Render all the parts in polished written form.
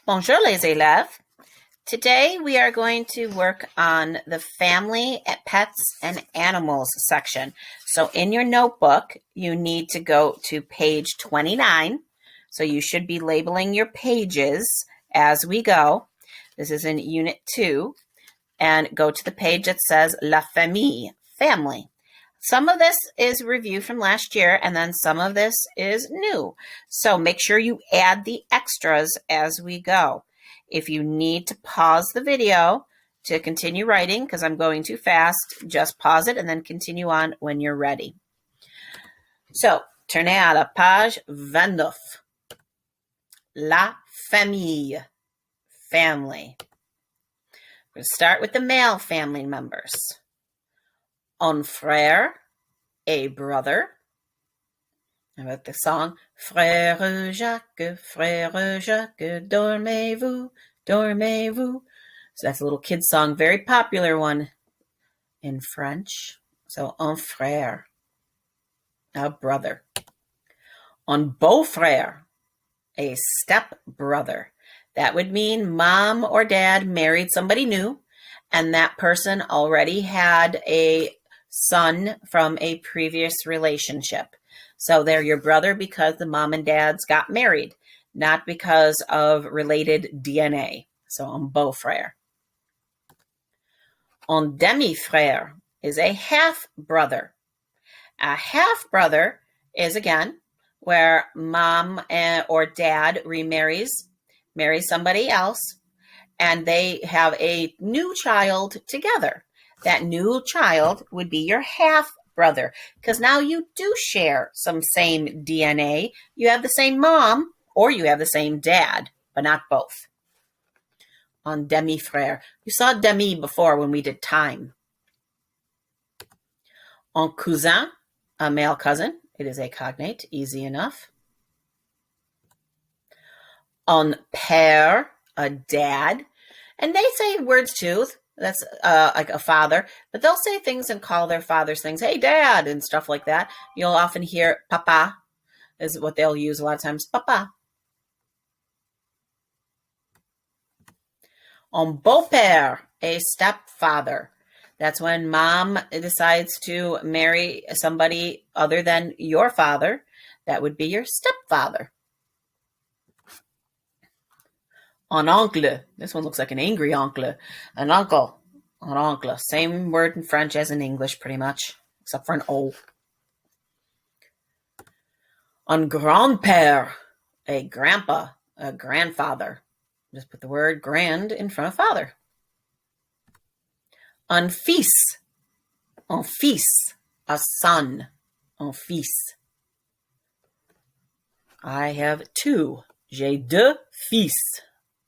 Bonjour les élèves. Today we are going to work on the family, pets, and animals section. So in your notebook, you need to go to page 29. So you should be labeling your pages as we go. This is in Unit 2. And go to the page that says La Famille, family. Some of this is review from last year, and then some of this is new. So make sure you add the extras as we go. If you need to pause the video to continue writing, because I'm going too fast, just pause it and then continue on when you're ready. So, tournez à la page 29. La famille, family. We're going to start with the male family members. Un frère, a brother. How about the song? Frère Jacques, dormez-vous, dormez-vous. So that's a little kid song, very popular one in French. So un frère, a brother. Un beau-frère, a step-brother. That would mean mom or dad married somebody new, and that person already had a son from a previous relationship. So they're your brother because the mom and dads got married, not because of related DNA. So un beau-frère. Un demi-frère is a half-brother. A half-brother is, again, where mom or dad marries somebody else, and they have a new child together. That new child would be your half-brother, because now you do share some same DNA. You have the same mom, or you have the same dad, but not both. Un demi-frère. You saw demi before when we did time. Un cousin, a male cousin. It is a cognate, easy enough. Un père, a dad. And they say words too. That's like a father. But they'll say things and call their fathers things. Hey, dad, and stuff like that. You'll often hear papa is what they'll use a lot of times. Papa. Un beau-père, a stepfather. That's when mom decides to marry somebody other than your father. That would be your stepfather. Un oncle. This one looks like an angry oncle. An uncle. An oncle. Same word in French as in English, pretty much, except for an O. Un grand-père. A grandpa. A grandfather. Just put the word grand in front of father. Un fils. Un fils. A son. Un fils. I have two. J'ai deux fils.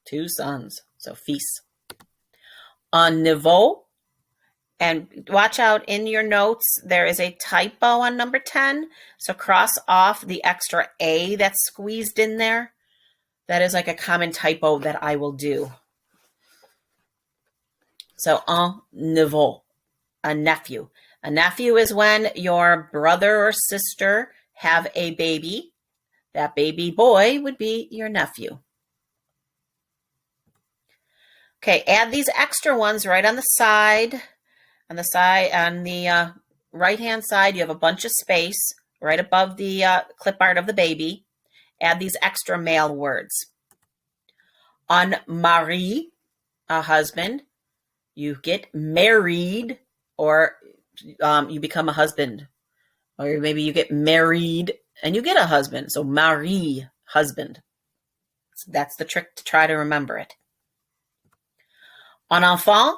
Two sons. So fils. Un neveu. And watch out in your notes. There is a typo on number 10. So cross off the extra A that's squeezed in there. That is like a common typo that I will do. So, un neveu, a nephew. A nephew is when your brother or sister have a baby. That baby boy would be your nephew. Okay, add these extra ones right on the side. On the right-hand side, you have a bunch of space right above the clip art of the baby. Add these extra male words. Un mari, a husband. You get married, or you become a husband. Or maybe you get married and you get a husband. So mari, husband. That's the trick to try to remember it. Un enfant,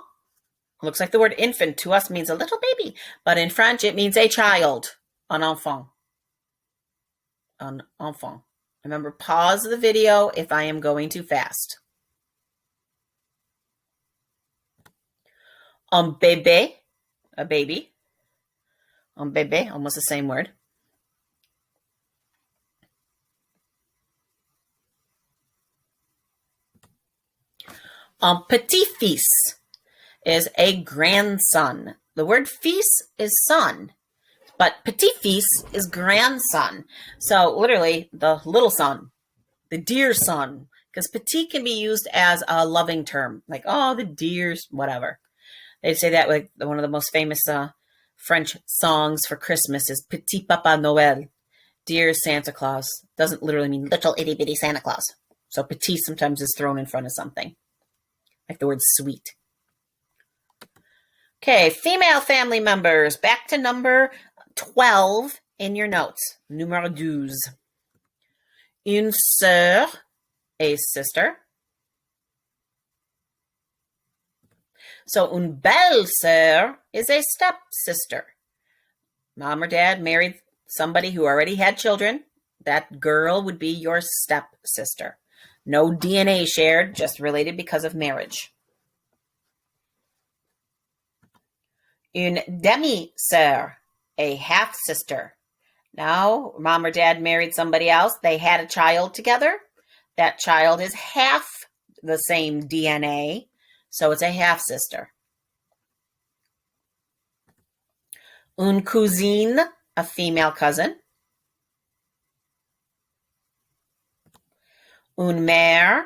looks like the word infant to us means a little baby, but in French it means a child. Un enfant. Un enfant. Remember, pause the video if I am going too fast. Un bébé, a baby. Un bébé, almost the same word. Un petit-fils is a grandson. The word fils is son, but petit-fils is grandson. So literally the little son, the dear son. because petit can be used as a loving term, like, oh, the dears, whatever. They say that like one of the most famous French songs for Christmas is Petit Papa Noël, dear Santa Claus. Doesn't literally mean little itty bitty Santa Claus. So petit sometimes is thrown in front of something, like the word sweet. Okay, female family members. Back to number 12 in your notes. Numéro 12. Une sœur, a sister. So une belle-sœur is a stepsister. Mom or dad married somebody who already had children. That girl would be your stepsister. No DNA shared, just related because of marriage. Une demi-sœur, a half-sister. Now, mom or dad married somebody else. They had a child together. That child is half the same DNA, so it's a half-sister. Une cousine, a female cousin. Une mère,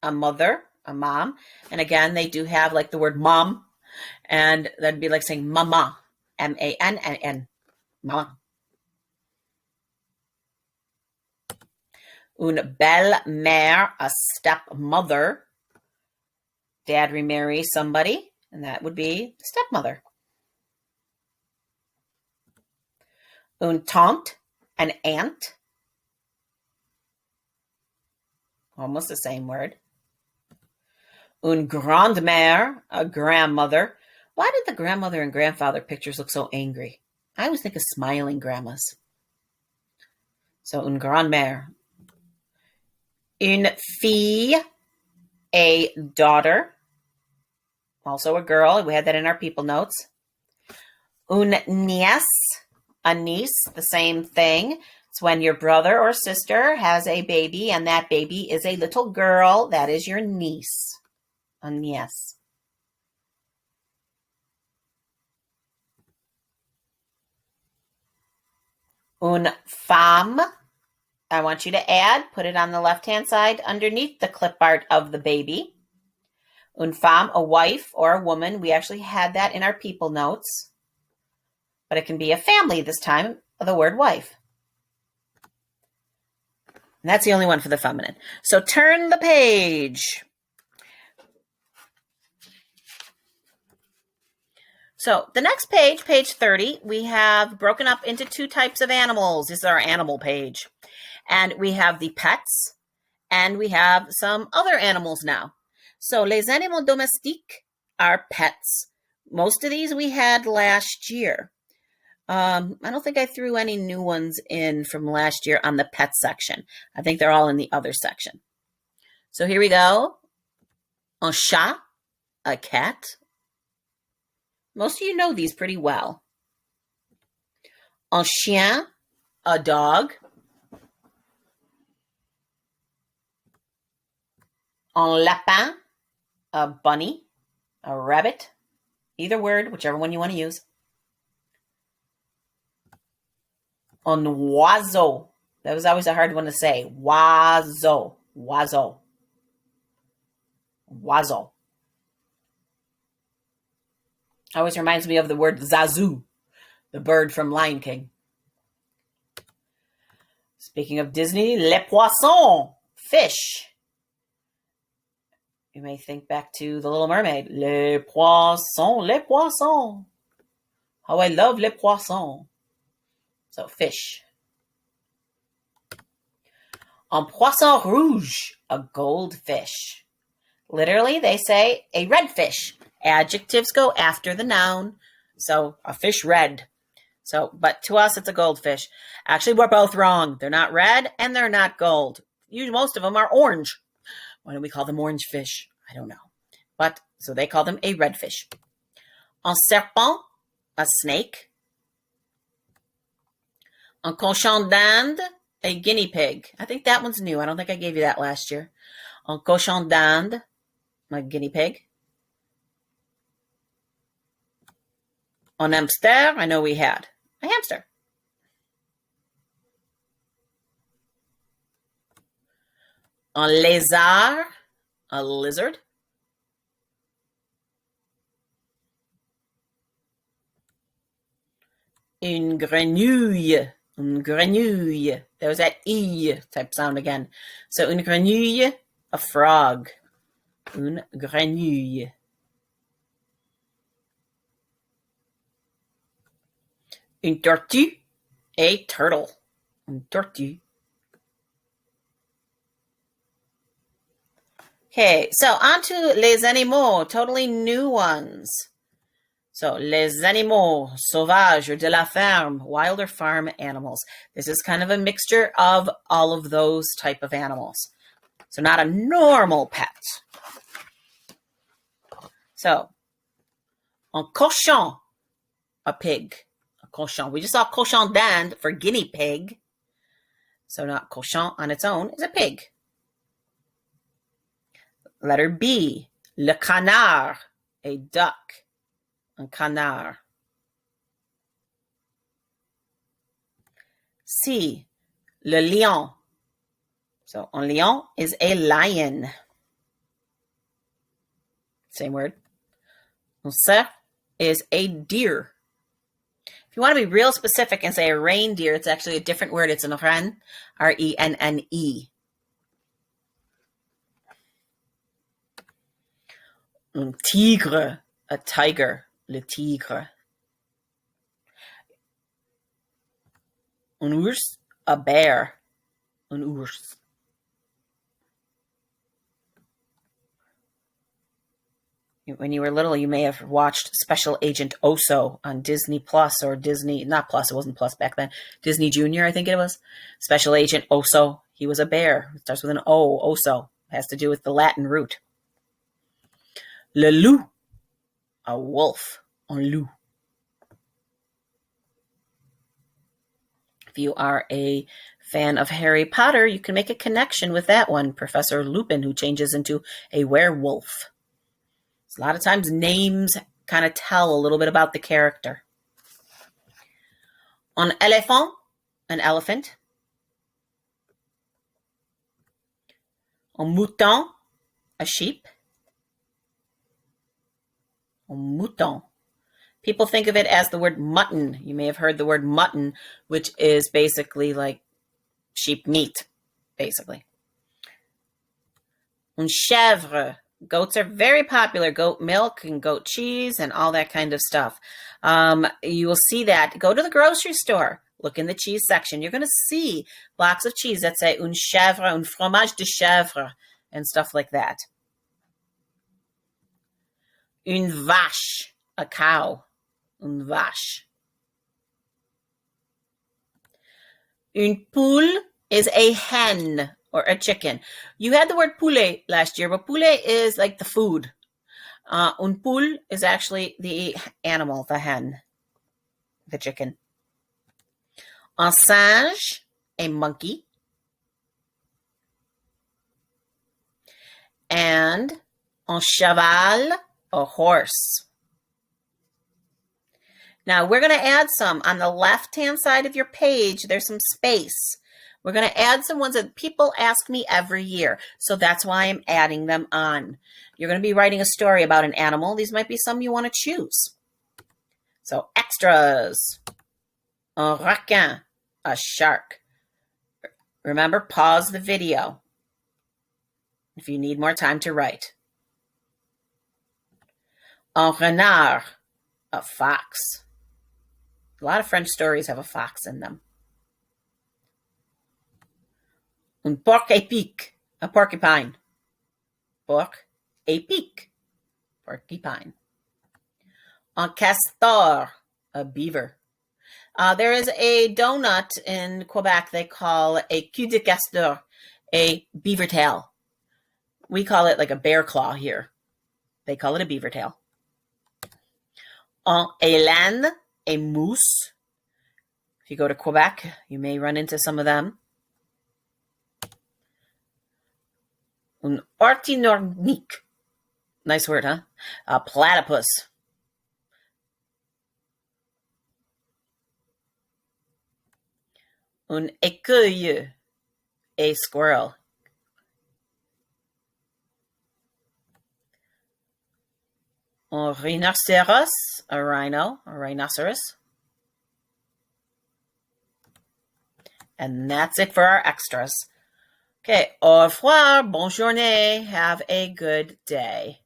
a mother, a mom. And again, they do have like the word mom, and that'd be like saying mama, M-A-N-N, mama. Une belle-mère, a stepmother. Dad remarries somebody, and that would be stepmother. Une tante, an aunt. Almost the same word. Une grande-mère, a grandmother. Why did the grandmother and grandfather pictures look so angry? I always think of smiling grandmas. So, une grande-mère. Une fille, a daughter. Also a girl. We had that in our people notes. Une nièce, a niece, the same thing. It's when your brother or sister has a baby and that baby is a little girl. That is your niece. A nièce. Une femme. I want you to add, put it on the left-hand side underneath the clip art of the baby. Une femme, a wife or a woman. We actually had that in our people notes. But it can be a family this time, the word wife. And that's the only one for the feminine. So turn the page. So the next page, page 30, we have broken up into two types of animals. This is our animal page. And we have the pets, and we have some other animals now. So les animaux domestiques are pets. Most of these we had last year. I don't think I threw any new ones in from last year on the pet section. I think they're all in the other section. So here we go. Un chat, a cat. Most of you know these pretty well. Un chien, a dog. Un lapin, a bunny, a rabbit. Either word, whichever one you want to use. Un oiseau. That was always a hard one to say. Oiseau. Oiseau. Oiseau. Always reminds me of the word Zazu, the bird from Lion King. Speaking of Disney, les poissons, fish. You may think back to The Little Mermaid. Les poissons, les poissons. How I love les poissons. So, fish. Un poisson rouge, a goldfish. Literally, they say a red fish. Adjectives go after the noun. So, a fish red. So, but to us, it's a goldfish. Actually, we're both wrong. They're not red and they're not gold. Most of them are orange. Why do we call them orange fish? I don't know. But, so they call them a red fish. Un serpent, a snake. Un cochon d'Inde, a guinea pig. I think that one's new. I don't think I gave you that last year. Un cochon d'Inde, a guinea pig. Un hamster, I know we had. A hamster. Un lézard, a lizard. Une grenouille, une grenouille. There was that E type sound again. So une grenouille, a frog. Une grenouille. Une tortue, a turtle. Une tortue. Okay, so on to les animaux, totally new ones. So, les animaux sauvages or de la ferme, wild or farm animals. This is kind of a mixture of all of those type of animals. So, not a normal pet. So, un cochon, a pig. A cochon. We just saw cochon d'Inde for guinea pig. So, not cochon on its own is a pig. Letter B, le canard, a duck. Un canard. C, le lion. So, un lion is a lion. Same word. Un cerf is a deer. If you want to be real specific and say a reindeer, it's actually a different word. It's an ren, R-E-N-N-E. Un tigre, a tiger, le tigre. Un ours, a bear, un ours. When you were little, you may have watched Special Agent Oso on Disney Plus or Disney, not Plus, it wasn't Plus back then, Disney Junior, I think it was. Special Agent Oso, he was a bear. It starts with an O, Oso. It has to do with the Latin root. Le loup, a wolf, un loup. If you are a fan of Harry Potter, you can make a connection with that one, Professor Lupin, who changes into a werewolf. So a lot of times names kind of tell a little bit about the character. Un éléphant, an elephant. Un mouton, a sheep. Un mouton. People think of it as the word mutton. You may have heard the word mutton, which is basically like sheep meat, basically. Un chèvre. Goats are very popular. Goat milk and goat cheese and all that kind of stuff. You will see that. Go to the grocery store. Look in the cheese section. You're going to see blocks of cheese that say un chèvre, un fromage de chèvre, and stuff like that. Une vache, a cow. Une vache. Une poule is a hen or a chicken. You had the word poulet last year, but poulet is like the food. Un poule is actually the animal, the hen, the chicken. Un singe, a monkey. And un cheval, a horse. Now, we're going to add some. On the left-hand side of your page, there's some space. We're going to add some ones that people ask me every year. So that's why I'm adding them on. You're going to be writing a story about an animal. These might be some you want to choose. So extras. Un requin, a shark. Remember, pause the video if you need more time to write. Un renard, a fox. A lot of French stories have a fox in them. Un porc-épic, a porcupine. Porc-épic, porcupine. Un castor, a beaver. There is a donut in Quebec they call a cul de castor, a beaver tail. We call it like a bear claw here. They call it a beaver tail. Un élan, a moose. If you go to Quebec, you may run into some of them. Un orthorhynque. Nice word, huh? A platypus. Un écueil, a squirrel. Un rhinocéros, a rhino, a rhinoceros. And that's it for our extras. Okay, au revoir, bonne journée, have a good day.